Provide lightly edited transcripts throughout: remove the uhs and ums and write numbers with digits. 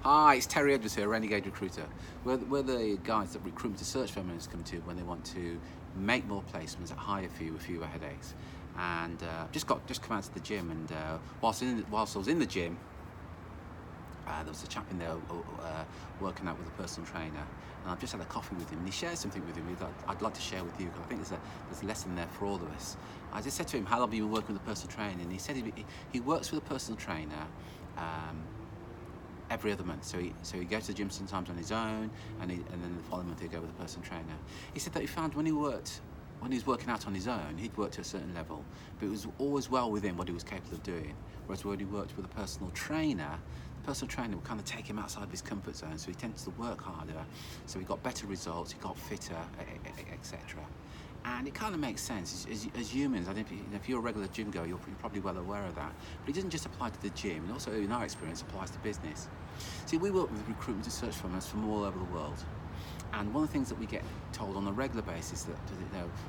Hi, it's Terry Edwards here, Renegade Recruiter. We're the guys that recruitment to search firm owners come to when they want to make more placements at higher fee with fewer headaches. And just come out to the gym, and whilst I was in the gym, there was a chap in there working out with a personal trainer, and I've just had a coffee with him, and he shared something with him I'd like to share with you, because I think there's a lesson there for all of us. I just said to him, how long have you been working with a personal trainer? And he said he works with a personal trainer every other month. So he goes to the gym sometimes on his own, and then the following month he'd go with a personal trainer. He said that he found when he was working out on his own, he'd worked to a certain level, but it was always well within what he was capable of doing. Whereas when he worked with a personal trainer, the personal trainer would kind of take him outside of his comfort zone, so he tended to work harder, so he got better results, he got fitter, etc. And it kind of makes sense. As humans, I think if you're a regular gym goer, you're probably well aware of that. But it doesn't just apply to the gym, and also in our experience, applies to business. See, we work with recruitment and search firms from all over the world. And one of the things that we get told on a regular basis that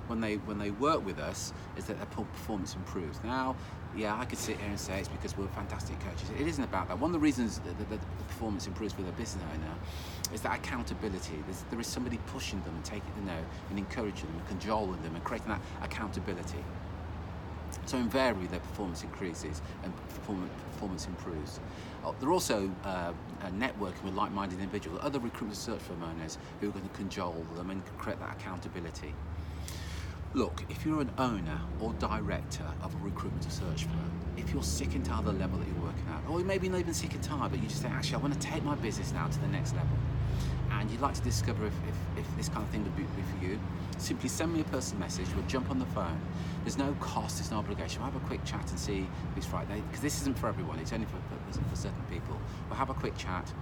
when they work with us is that their performance improves. Now, yeah, I could sit here and say it's because we're fantastic coaches. It isn't about that. One of the reasons that the performance improves with a business owner is that accountability. There is somebody pushing them and taking and encouraging them and cajoling them and creating that accountability. So invariably their performance increases and performance improves. They're also networking with like-minded individuals, other recruitment search firm owners who are going to cajole them and create that accountability. Look, if you're an owner or director of a recruitment search firm, if you're sick and tired of the level that you're working at, or maybe not even sick and tired, but you just say, actually, I want to take my business now to the next level, and you'd like to discover if this kind of thing would be for you, simply send me a personal message. We'll jump on the phone. There's no cost, there's no obligation. We'll have a quick chat and see if it's right. Because this isn't for everyone, it's only for certain people. We'll have a quick chat.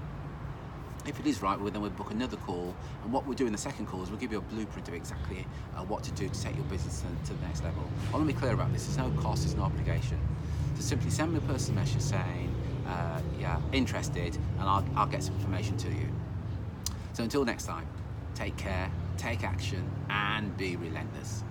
If it is right, then we'll book another call, and what we'll do in the second call is we'll give you a blueprint of exactly what to do to take your business to the next level. I want to be clear about this. There's no cost, there's no obligation. So simply send me a personal message saying, yeah, interested, and I'll get some information to you. So until next time, take care, take action, and be relentless.